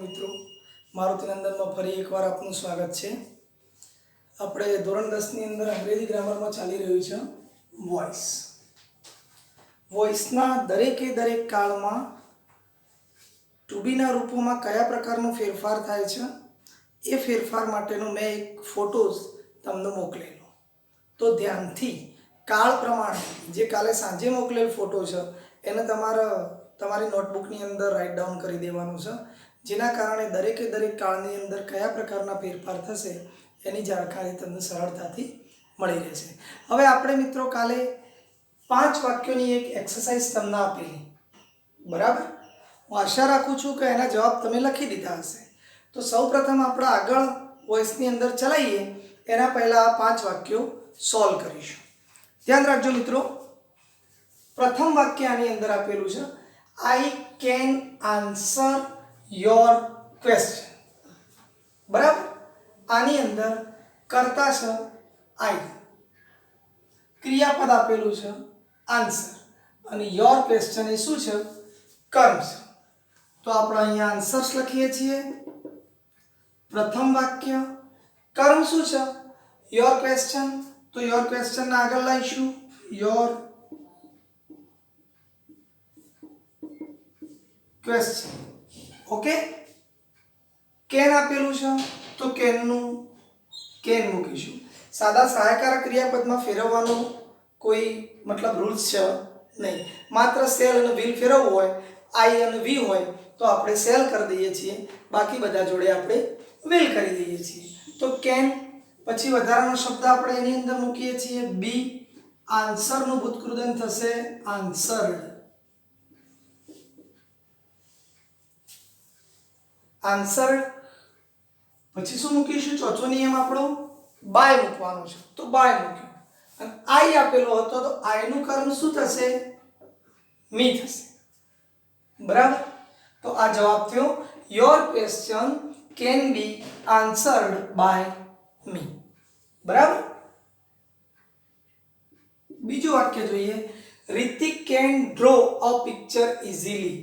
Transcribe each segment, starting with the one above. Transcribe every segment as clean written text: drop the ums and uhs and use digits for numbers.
મિત્રો, મારુતિનંદનમાં ફરી એકવાર આપનું સ્વાગત છે। આપણે ધોરણ 10 ની અંદર અંગ્રેજી ગ્રામરમાં ચાલી રહ્યું છે વોઇસ। વોઇસના દરેકે દરેક કાળમાં ટુ બીના રૂપોમાં કયા પ્રકારનો ફેરફાર થાય છે એ ફેરફાર માટેનો મેં એક ફોટોઝ તમને મોકલેલો, તો ધ્યાનથી કાળ પ્રમાણે જે કાલે સાંજે મોકલેલ ફોટો છે એને તમારી નોટબુકની અંદર રાઇટ ડાઉન કરી દેવાનું છે, જેના કારણે દરેકે દરેક કાળની અંદર કયા પ્રકારના ફેરફાર થશે એની જાણકારી તમને સરળતાથી મળી રહેશે। હવે આપણે મિત્રો કાલે 5 વાક્યોની એક એક્સરસાઇઝ તમને આપેલી, બરાબર? હું આશા રાખું છું કે એના જવાબ તમે લખી દીધા હશે। તો સૌપ્રથમ આપણે આગળ વોઇસની અંદર ચલાવીએ એના પહેલા આ 5 વાક્યો સોલ્વ કરીશું। ધ્યાન રાખજો મિત્રો, પ્રથમ વાક્ય આની અંદર આપેલું છે, I can answer your question, બરાબર? આની અંદર કર્તા છે આઈ, ક્રિયાપદ આપેલું છે આન્સર, અને યોર ક્વેશ્ચન એ શું છે? કર્મ છે। તો આપણે અહીંયા આન્સર્સ લખીએ છીએ। પ્રથમ વાક્ય કર્મ શું છે? યોર ક્વેશ્ચન, તો યોર ક્વેશ્ચન ને આગળ લાવીશું યોર ક્વેશ્ચન, ઓકે? કેન આપેલું છે તો કેનનું કેન મૂકીશું। સાદા સહાયકારક ક્રિયાપદમાં ફેરવવાનો કોઈ મતલબ રૂલ્સ છે નહીં, માત્ર સેલ અને વિલ ફેરવવું હોય, આઈ અને વી હોય તો આપણે સેલ કરી દઈએ છીએ, બાકી બધા જોડે આપણે વિલ કરી દઈએ છીએ। તો કેન પછી વધારાનો શબ્દ આપણે એની અંદર મૂકીએ છીએ બી, આન્સરનું ભૂતકૃદન થશે આન્સર્ડ, આન્સર્ડ। પછી શું મૂકીશું? ચોથો નિયમ આપણો બાય મૂકવાનો છે, તો બાય મૂક્યો। અને આઈ આપેલો હતો તો આઈ નું કર્મ શું થશે? મી થશે, બરાબર? તો આ જવાબ થયો your question can be answered by me, બરાબર? બીજું વાક્ય જોઈએ, Hrithik can draw a picture easily,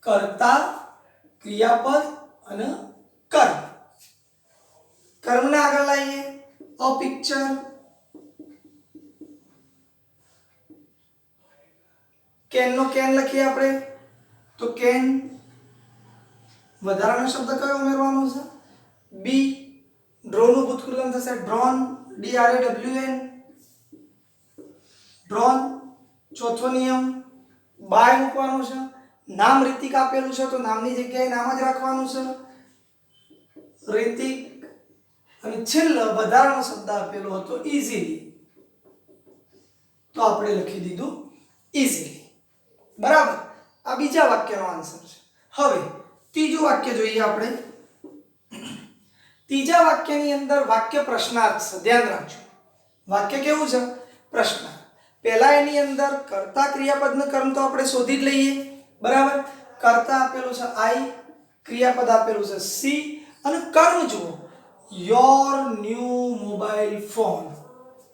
કર્તા, ક્રિયાપદ અને કર્મ। કર્મને આગળ લાવીએ, અ પિક્ચર, કેન નો કેન લખીએ આપણે, તો કેન વધારાનો શબ્દ કયો ઉમેરવાનો છે? બી, ડ્રો નું ભૂતકૃદન થશે drone, D R A W N, drone. ચોથો નિયમ બાય મૂકવાનો છે, નામ રિતિક આપેલું છે તો નામની જગ્યાએ નામ જ રાખવાનું છે રિતિક, અને છેલ્લો વધારાનો શબ્દ આપેલો હતો ઇઝીલી, તો આપણે લખી દીધું ઇઝીલી, બરાબર? આ બીજા વાક્યનો આન્સર છે। હવે ત્રીજું વાક્ય જોઈએ આપણે। ત્રીજા વાક્યની અંદર વાક્ય પ્રશ્નાર્થ છે, ધ્યાન રાખજો। વાક્ય કેવું છે? પ્રશ્નાર્થ। પહેલા એની અંદર કર્તા ક્રિયાપદનું કર્મ તો આપણે શોધી જ લઈએ, બરાબર? કર્તા આપેલું છે આઈ, ક્રિયાપદ આપેલું છે સી, અને કર્મ જુઓ યોર ન્યૂ મોબાઈલ ફોન,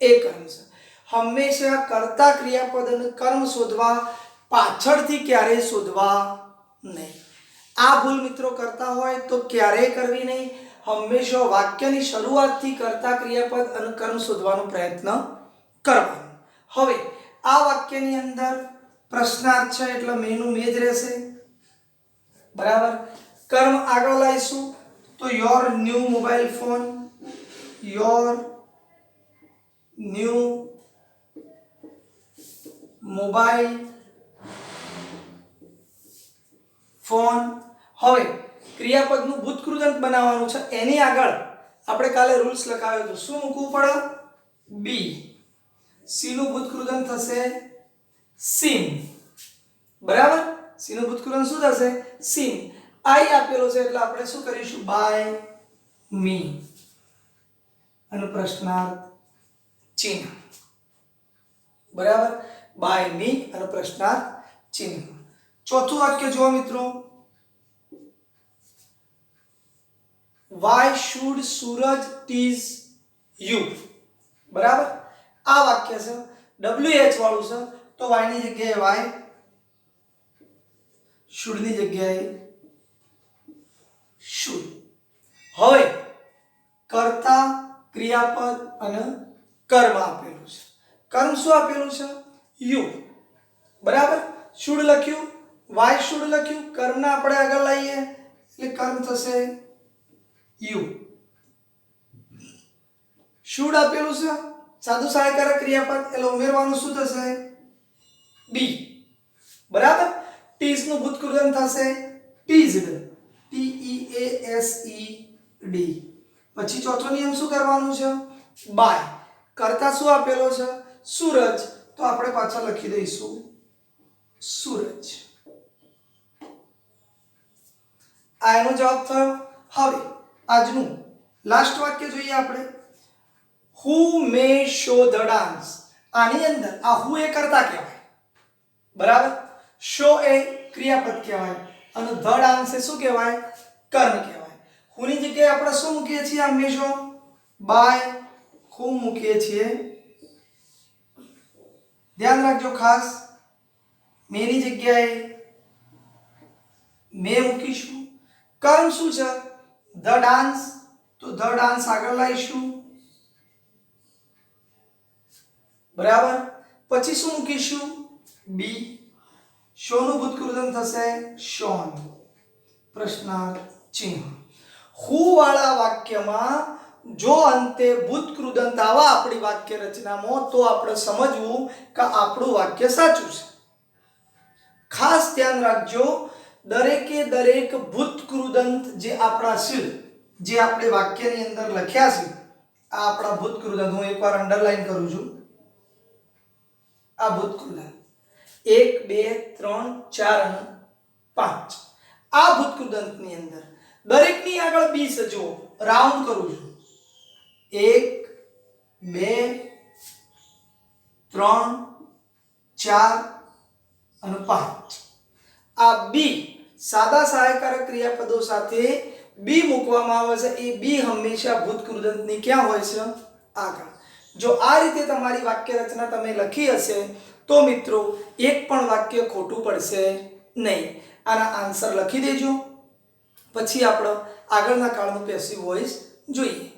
એ કર્મ છે। હંમેશા કર્તા ક્રિયાપદ અને કર્મ શોધવા, પાછળથી ક્યારેય શોધવા નહીં। આ ભૂલ મિત્રો કરતા હોય તો ક્યારેય કરવી નહીં, હંમેશા વાક્યની શરૂઆતથી કર્તા ક્રિયાપદ અને કર્મ શોધવાનો પ્રયત્ન કરવાનો। હવે આ વાક્યની અંદર પ્રશ્નાર્થ છે એટલે મેનું મે જ રહેશે, બરાબર? કર્મ આગળ લાવીશું તો your new mobile phone, your new mobile phone. હવે ક્રિયાપદનું ભૂતકૃદંત બનાવવાનું છે, એની આગળ આપણે કાલે રૂલ્સ લખાવ્યો તો શું મૂકવું પડે? બી, સી નું ભૂતકૃદંત થશે સીન, બરાબર? સી નું ભૂતકૃદંત શું થશે? સીન। આઈ આપેલો છે એટલે આપણે શું કરીશું? બાય મી, અને પ્રશ્નાર્થ ચિહ્ન, બરાબર? બાય મી અને પ્રશ્નાર્થ ચિહ્ન। ચોથું વાક્ય જુઓ મિત્રો, why should Suraj tease you, બરાબર? આ વાક્ય છે WH વાળું છે તો y ની જગ્યાએ વાય, શુડ ની જગ્યાએ ક્રિયાપદ અને કર્મ આપેલું છે. કર્મ શું આપેલું છે? યુ. બરાબર. શુડ લખ્યું, વાય શુડ લખ્યું, કર્મના આપણે આગળ લઈએ એટલે કર્મ થશે યુ. શુડ આપેલું છે, સાદું સહાયકારક ક્રિયાપદ એટલે ઉમેરવાનું શું થશે? બી. બરાબર. ટીસ નું ભૂતકૃદંત થશે ટીઝડ, TEASED. પછી ચોથો નિયમ શું કરવાનું છે? બાય. કરતા શું આપેલો છે? સૂરજ, તો આપણે પાછા લખી દઈશું સૂરજ. આ એનો જવાબ થયો. હવે આજનું લાસ્ટ વાક્ય જોઈએ આપણે. હુ મે શો ધ ડાન્સ. આની અંદર આ હુ એ કર્તા કહેવાય. બરાબર. શો એ ક્રિયાપદ કહેવાય અને ધ ડાન્સ એ શું કહેવાય? કર્મ કહેવાય. હુ ની જગ્યાએ આપણે શું મૂકીએ છીએ? હંમેશા બાય હુ મૂકીએ છીએ. ધ્યાન રાખજો ખાસ. મેની જગ્યાએ મે મૂકીશું. કર્મ શું છે? ધ ડાન્સ, તો ધ ડાન્સ આગળ લાવીશું. બરાબર. પછી શું મૂકીશું? બી. શો નું ભૂતકૃદંત થશે શોન. પ્રશ્નાર્થ ચિહ્ન. હુ વાળા વાક્યમાં જો અંતે ભૂતકૃદંત આવા આપણી વાક્ય રચનામાં, તો આપણે સમજવું કે આપણું વાક્ય સાચું છે. ખાસ ધ્યાન રાખજો, દરેકે દરેક ભૂતકૃદંત જે આપણા છે, જે આપણે વાક્યની અંદર લખ્યા છે, આ આપણા ભૂતકૃદંત. હું એકવાર અંડરલાઈન કરું છું. આ ભૂતકૃદંત 1 2 3 4 અને 5. આ ભૂતકૃદંતની અંદર દરેકની આગળ બી છે. જો રાઉન્ડ કરું છું, 1 2 3 4 અને 5. આ બી સાદા સહાયકારક ક્રિયાપદો સાથે બી મૂકવામાં આવે છે. એ બી હંમેશા ભૂતકૃદંતની ક્યાં હોય છે? આગળ. જો આ રીતે તમારી વાક્ય રચના તમે લખી હશે, તો મિત્રો એક પણ વાક્ય ખોટું પડશે નહીં. આના આન્સર લખી દેજો. પછી આપણે આગળના કાળનું પેસિવ વોઇસ જોઈએ.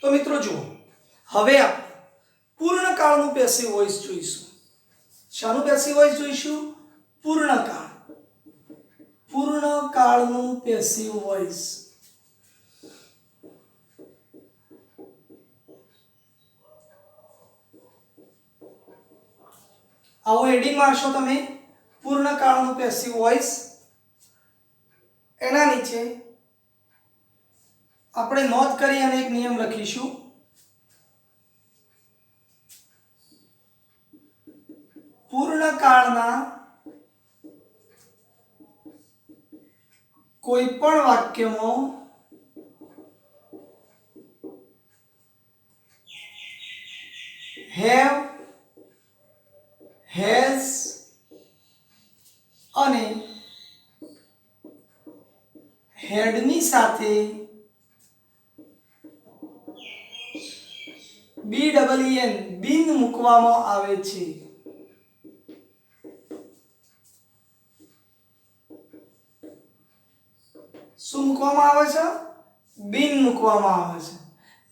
તો મિત્રો જુઓ, હવે આપણે પૂર્ણકાળનું પેસિવ વોઇસ જોઈશું. શાનું પેસિવ વોઇસ જોઈશું? પૂર્ણકાળ. પૂર્ણકાળનું પેસિવ વોઇસ. આવું હેડિંગ મારશો તમે, પૂર્ણકાળનું પેસિવ વોઇસ. એના નીચે આપણે નોંધ કરી અને એક નિયમ લખીશું. પૂર્ણકાળના કોઈ પણ વાક્યમાં હેવ, હેઝ અને હેડની સાથે BEEN બિન મૂકવામાં આવે છે. શું મૂકવામાં આવે છે? બિન મૂકવામાં આવે છે.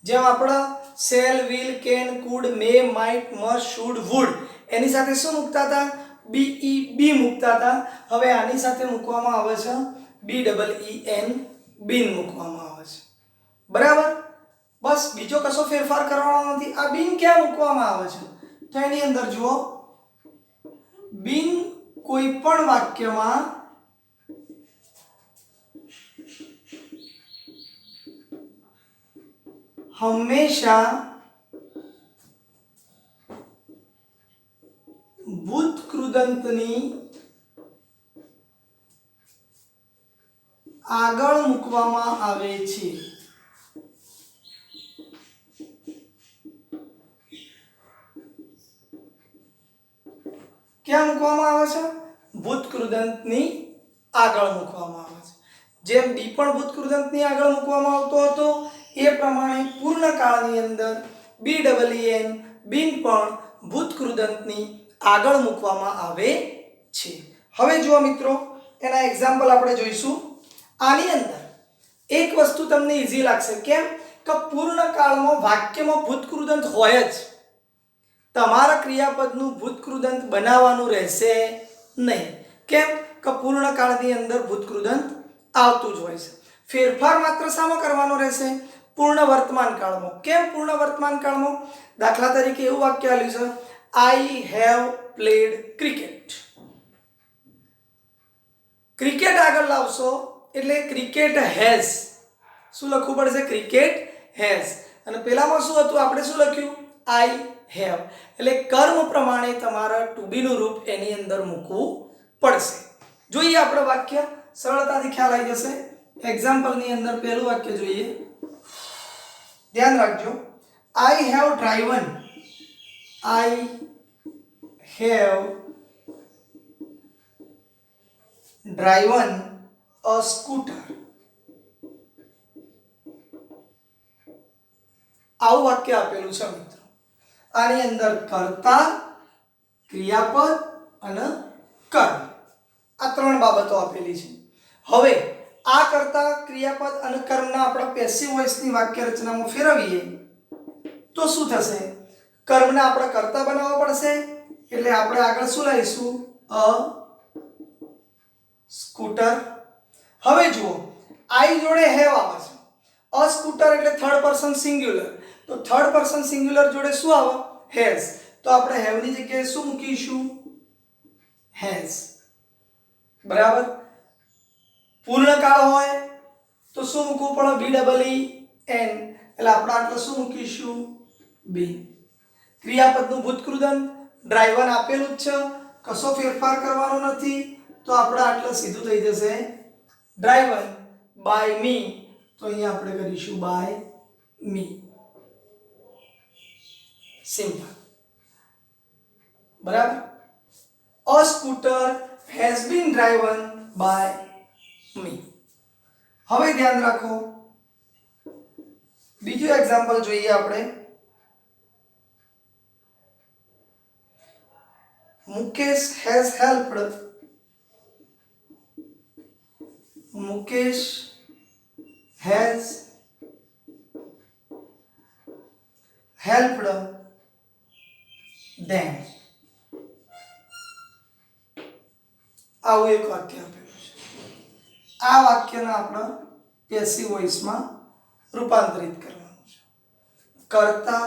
જેમ આપણા shall, will, can, could, may, might, must, should, would એની સાથે શું મૂકતા હતા? બી મૂકતા હતા. હવે આની સાથે મૂકવામાં આવે છે BEEN બિન મૂકવામાં આવે છે. બરાબર. બસ બીજો કશો ફેરફાર કરવાનો નથી. આ બિન ક્યાં મૂકવામાં આવે છે? તો એની અંદર જુઓ, બિન કોઈ પણ વાક્યમાં હંમેશા ભૂતકૃદંતની આગળ મૂકવામાં આવે છે. ક્યાં મૂકવામાં આવે છે? ભૂતકૃદંતની આગળ મૂકવામાં આવે છે. જેમ બી પણ ભૂતકૃદંતની આગળ મૂકવામાં આવતો હતો, એ પ્રમાણે પૂર્ણકાળની અંદર BEEN બિન પણ ભૂતકૃદંતની આગળ મૂકવામાં આવે છે. હવે જુઓ મિત્રો, એના એક્ઝામ્પલ આપણે જોઈશું. આની અંદર એક વસ્તુ તમને ઈઝી લાગશે. કેમ કે પૂર્ણકાળમાં વાક્યમાં ભૂતકૃદંત હોય જ, તમારા ક્રિયાપદનું ભૂતકૃદંત બનાવવાનું રહેશે નહીં. કેમ કે પૂર્ણકાળની અંદર ભૂતકૃદંત આવતું જ હોય છે. ફેરફાર માત્ર શામાં કરવાનો રહેશે? પૂર્ણ વર્તમાન કાળમાં. કેમ પૂર્ણ વર્તમાન કાળમાં? દાખલા તરીકે એવું વાક્ય આપ્યું છે, I have played cricket. Cricket આગળ લાવશો એટલે ક્રિકેટ હેઝ. શું લખવું પડશે? Cricket has. અને પેલામાં શું હતું? આપણે શું લખ્યું? I have. એટલે કર્મ પ્રમાણે તમારા ટુ બી નું રૂપ એની અંદર મૂકવું પડશે. જોઈએ આપણે વાક્ય, સરળતાથી ખ્યાલ આવી જશે. એક્ઝામ્પલ ની અંદર પહેલું વાક્ય જોઈએ. ધ્યાન રાખજો. I have driven. I have driven a scooter. આવું વાક્ય આપેલું છે મિત્રો. આની અંદર કર્તા, ક્રિયાપદ અને કર્મ, આ ત્રણ બાબતો આપેલી છે. હવે આ કર્તા, ક્રિયાપદ અને કર્મના આપણે પેસિવ વોઇસની વાક્ય રચનામાં ફેરવીએ તો શું થશે? કર્મને આપણે કર્તા બનાવવા પડશે, એટલે આપણે આગળ શું લઈશું? અ સ્કૂટર. હવે જુઓ, આઈ જોડે હેવ આવે છે. અ સ્કૂટર એટલે થર્ડ પર્સન સિંગ્યુલર, તો થર્ડ પર્સન સિંગ્યુલર જોડે શું આવે? હેઝ. તો આપણે હેવ ની જગ્યાએ શું મૂકીશું? હેઝ. બરાબર. પૂર્ણકાળ હોય તો શું મૂકવું પડે? BEEN. એટલે આપણે આટલે શું મૂકીશું? બી. ક્રિયાપદનું ભૂતકૃદંત ડ્રાઈવર આપેલું જ છે, કશો ફેરફાર કરવાનો નથી, તો આપણે આટલે સીધું થઈ જશે ડ્રાઈવર બાય મી. તો અહીંયા આપણે કરીશું બાય મી. સિમ્પલ. બરાબર. A scooter has been driven by me. હવે ધ્યાન રાખો, બીજું એક્ઝામ્પલ જોઈએ આપણે. Mukesh has helped. Mukesh has helped them. આવું એક વાક્ય આપેલું છે. આ વાક્યને આપણે પેસિવ વોઇસમાં રૂપાંતરિત કરવાનું છે. કર્તા,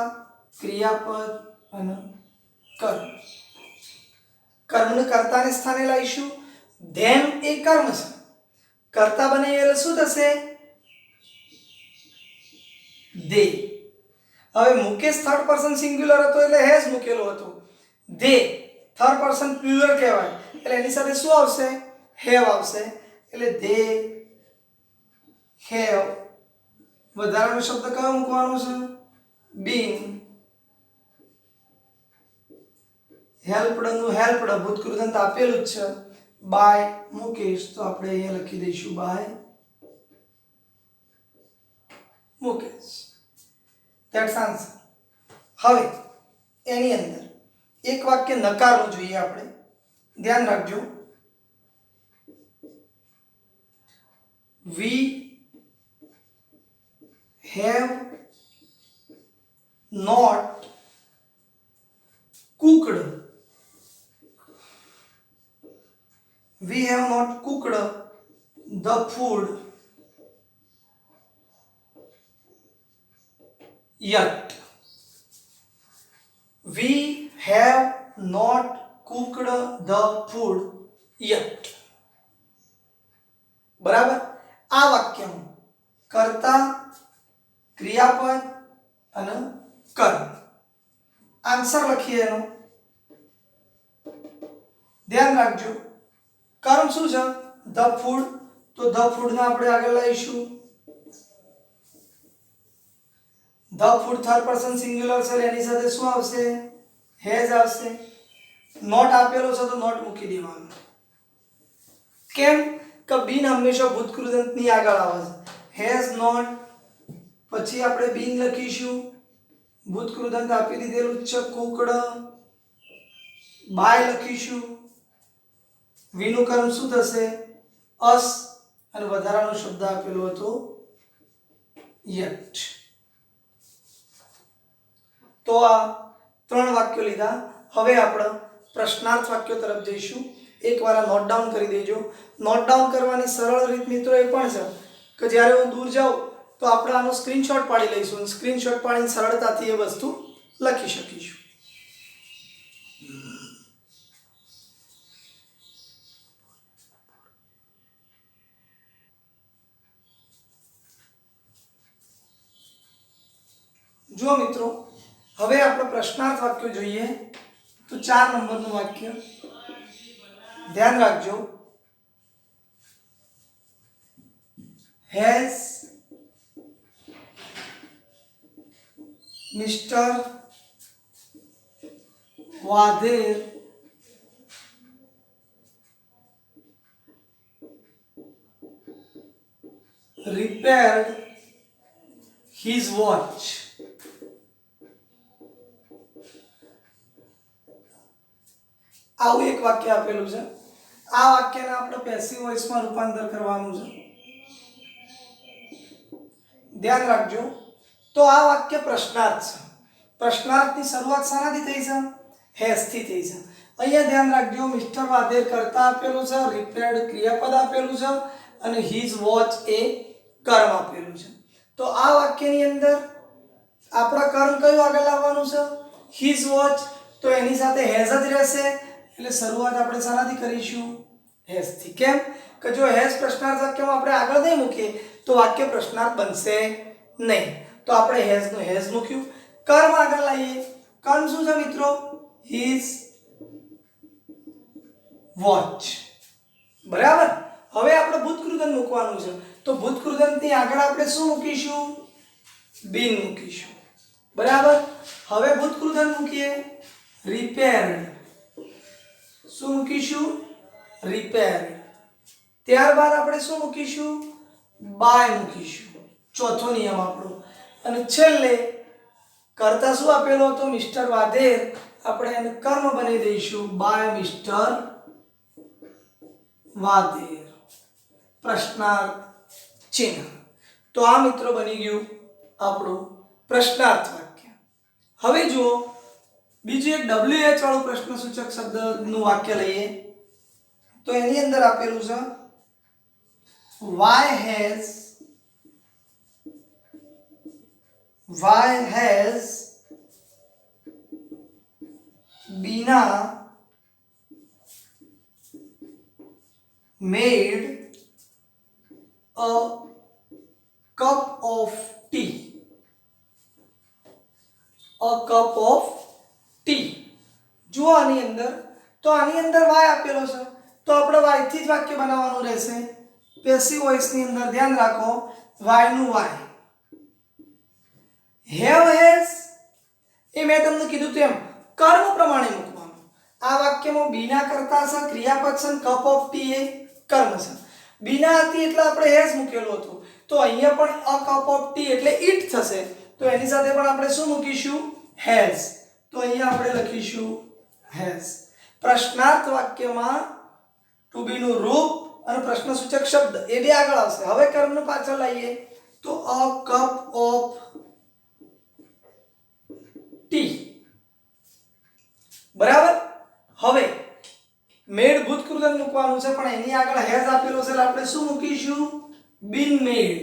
ક્રિયાપદ અને કર્મ. કર્મને કર્તાને સ્થાને લાવીશું. ધેમ એ કર્મ છે. કર્તા બને એટલે શું થશે? દે. હવે મુકેશ થર્ડ પર્સન સિંગ્યુલર હતો એટલે હેઝ મૂકેલો હતો. દે થર્ડ પર્સન પ્લુરલ કહેવાય, એટલે એની સાથે શું આવશે? હેવ આવશે. એટલે દે હેવ. વધારાનો શબ્દ કયો મૂકવાનો છે? બીન. હેલ્પ્ડ નું હેલ્પ્ડ ભૂતકૃદંત આપેલું જ છે. બાય મુકેશ, તો આપણે અહીંયા લખી દઈશું બાય મુકેશ. That's answer. હવે એની અંદર એક વાક્ય નકારનું જોઈએ આપણે. ધ્યાન રાખજો. We have not cooked. We have not cooked the food yet. We have not cooked the food yet. બરાબર. આ વાક્યમાં કર્તા, ક્રિયાપદ અને કર્મ. આન્સર લખીએ એનો. ધ્યાન રાખજો, કર્મ શું છે? The food. તો ધ ફૂડ ને આપણે આગળ લાવીશું. The food third person singular છે, એની સાથે શું આવશે? હેઝ આવશે. નોટ આપેલો છે તો નોટ મૂકી દેવાનું. કેમ કે બીન હંમેશા ભૂતકૃદંતની આગળ આવે છે. હેઝ નોટ પછી આપણે બિન લખીશું, ભૂતકૃદંત આપી દીધેલું છે, કુકડ. બાય લખીશું, વીનું કર્મ શું થશે? અસ, અને વધારાનો શબ્દ આપેલો હતો યટ. તો આ 3 વાક્યો લીધા. હવે આપણે પ્રશ્નાર્થ વાક્યો તરફ જઈશું. એકવાર આ નોટ ડાઉન કરી દેજો. નોટ ડાઉન કરવાની સરળ રીત મિત્રો એ પણ છે કે જ્યારે હું દૂર જાઉં તો આપણે આનો સ્ક્રીનશોટ પાડી લઈશું. સ્ક્રીનશોટ પાડીને સરળતાથી એ વસ્તુ લખી શકીશું. જો મિત્રો, હવે આપણે પ્રશ્નાર્થ વાક્યો જોઈએ. તો 4 નંબરનું વાક્ય ધ્યાન રાખજો. Has mister Vadher repaired his watch? આવું એક વાક્ય આપેલું છે. આ વાક્યને આપણે પેસિવ વોઇસમાં રૂપાંતર કરવાનું છે. ધ્યાન રાખજો. તો આ વાક્ય પ્રશ્નાર્થ છે. પ્રશ્નાર્થની શરૂઆત શાનાથી થઈ છે? હેઝ થી થઈ છે. અહીંયા ધ્યાન રાખજો, મિસ્ટર વાધેર કર્તા આપેલું છે, રિપેર્ડ ક્રિયાપદ આપેલું છે, અને હિઝ વોચ એ કર્મ આપેલું છે. તો આ વાક્યની અંદર આપણા કર્મ કયું આગળ લાવવાનું છે? His watch. તો એની સાથે હેઝ જ રહેશે. એટલે શરૂઆત આપણે શાનાથી કરીશું? હેઝ થી. કેમ કે જો હેઝ પ્રશ્નાર્થ વાક્યમાં આપણે આગળ નહીં મૂકીએ તો વાક્ય પ્રશ્નાર્થ બનશે નહીં. તો આપણે હેઝ નું હેઝ મૂક્યું. કર્મ આગળ લાવીએ. કર્મ શું છે મિત્રો? His watch. બરાબર. હવે આપણે ભૂતકૃદંત મૂકવાનું છે. તો ભૂતકૃદંતની આગળ આપણે શું મૂકીશું? બિન મૂકીશું. બરાબર. હવે ભૂતકૃદંત મૂકીએ. રિપેર્ડ. શું મૂકીશું? રિપેર્ડ. ત્યારબાદ આપણે શું મૂકીશું? બાય મૂકીશું. ચોથો નિયમ આપણો. અને છેલ્લે કર્તા શું આપેલો હતો? મિસ્ટર વાધેર. આપણે એને કર્મ બનાવી દઈશું. By mister Vadher. પ્રશ્નાર્થ ચિહ્ન. તો આ મિત્રો બની ગયું આપણું પ્રશ્નાર્થ વાક્ય. હવે જુઓ, બીજું એક WH વાળું પ્રશ્ન સૂચક શબ્દનું વાક્ય લઈએ. તો એની અંદર આપેલું છે why has Bina made a cup of tea? A cup of T. જો આની અંદર, તો આની અંદર વાય આપેલો છે, તો આપણે વાય થી જ વાક્ય બનાવવાનું રહેશે. પેસિવ વોઇસ ની અંદર ધ્યાન રાખો, વાય નું વાય. હેવ હેઝ એ મેં તમને કીધું તેમ કર્મ પ્રમાણે મૂકવાનું. આ વાક્યમાં બીના કરતા છે, ક્રિયાપદ છે, કપ ઓફ ટી એ કર્મ છે. બીના હતી એટલે આપણે હેઝ મૂકેલો હતો. તો અહીંયા પણ અ કપ ઓફ ટી એટલે ઈટ થશે. તો એની સાથે પણ આપણે શું મૂકીશું? હેઝ. તો અહીંયા આપણે લખીશું હેઝ. પ્રશ્નાર્થ વાક્યમાં ટુ બી નું રૂપ અને પ્રશ્નસૂચક શબ્દ એ બે આગળ આવશે. હવે કર્મનું પાછળ લાવીએ તો અ કપ ઓફ ટી. બરાબર. હવે મેડ ભૂતકૃદંત મૂકવાનું છે, પણ એની આગળ હેઝ આપેલો છે એટલે આપણે શું મૂકીશું? બીન મેડ.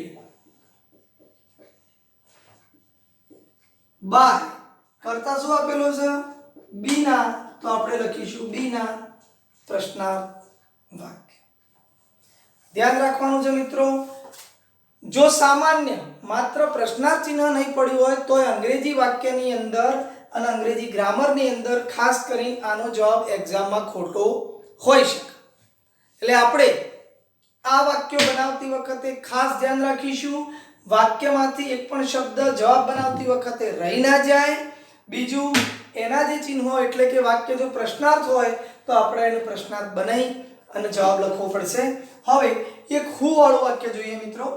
બાય કરતા શું આપેલો છે? બીના. તો આપણે લખીશું બીના. પ્રશ્નાર્થ વાક્ય. ધ્યાન રાખવાનું છે મિત્રો, જો સામાન્ય માત્ર પ્રશ્નાર્થ ચિહ્ન નહીં પડ્યું હોય તો અંગ્રેજી વાક્યની અંદર અને અંગ્રેજી ગ્રામરની અંદર ખાસ કરીને આનો જવાબ એક્ઝામમાં ખોટો હોઈ શકે. એટલે આપણે આ વાક્યો બનાવતી વખતે ખાસ ધ્યાન રાખીશું, વાક્યમાંથી એક પણ શબ્દ જવાબ બનાવતી વખતે રહી ના જાય. બીજું, એના જે ચિહ્નો એટલે કે વાક્ય જો પ્રશ્નાર્થ હોય તો આપણે એનો પ્રશ્નાર્થ બનાવી અને જવાબ લખવો પડશે. હવે એક હુ વાળું વાક્ય જોઈએ મિત્રો.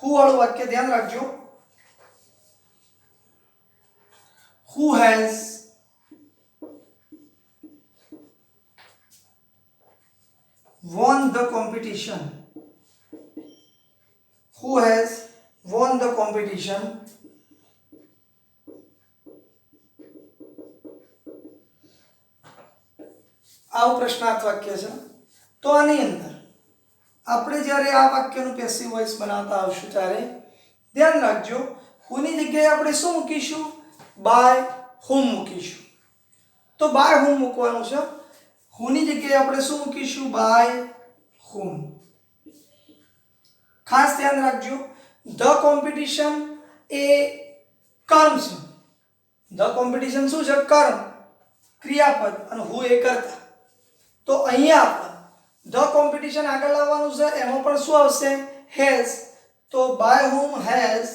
હુ વાળું વાક્ય ધ્યાન રાખજો. Who has won the competition? Who has won the competition? આવું પ્રશ્નાર્થ વાક્ય છે. તો આની અંદર આપણે જ્યારે આ વાક્યનું પેસિવ વોઇસ બનાવતા આવશું ત્યારે ધ્યાન રાખજો, હુની જગ્યાએ આપણે શું મૂકીશું? બાય હુમ મૂકીશું. તો બાય હુમ મૂકવાનું છે. હુની જગ્યાએ આપણે શું મૂકીશું? બાય હુમ. ખાસ ધ્યાન રાખજો, ધ કોમ્પિટિશન એ કર્મ છે. ધ કોમ્પિટિશન શું છે? કર્મ, ક્રિયાપદ, અને હુ એ કર્તા. તો અહીંયા આપણે ધ કોમ્પિટિશન આગળ લાવવાનું છે. એમાં પણ શું આવશે? હેઝ. તો by whom has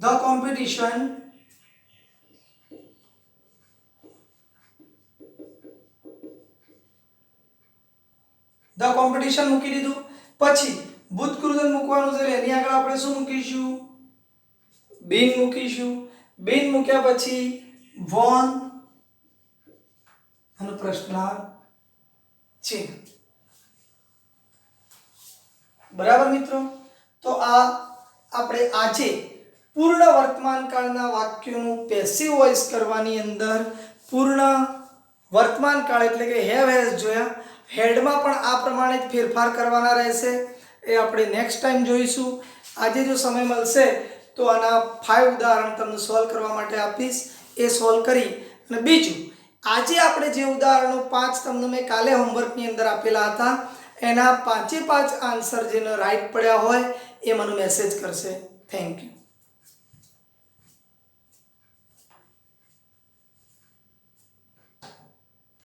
the competition મૂકી દીધું. પછી ભૂતકૃત મૂકવાનું છે. એની આગળ આપણે શું મૂકીશું? બીન મૂકીશું. બીન મૂક્યા પછી વોન અને પ્રશ્નાર્થ ચિહ્ન. બરાબર મિત્રો? તો આ આપણે આજે પૂર્ણ વર્તમાન કાળના વાક્યોનું પેસિવ વોઇસ કરવાની અંદર પૂર્ણ વર્તમાન કાળ એટલે કે હેવ હેઝ જોયા. હેડમાં પણ આ પ્રમાણે જ ફેરફાર કરવાના રહેશે. એ આપણે નેક્સ્ટ ટાઈમ જોઈશું. આજે જો સમય મળશે તો આના 5 ઉદાહરણ તમને સોલ્વ કરવા માટે આપીશ. એ સોલ્વ કરી અને બીજું આજે આપણે જે ઉદાહરણો 5 તમને મેં કાલે હોમવર્કની અંદર આપેલા હતા એના 5 આન્સર જેને રાઈટ પડ્યા હોય એ મને મેસેજ કરશે. Thank you.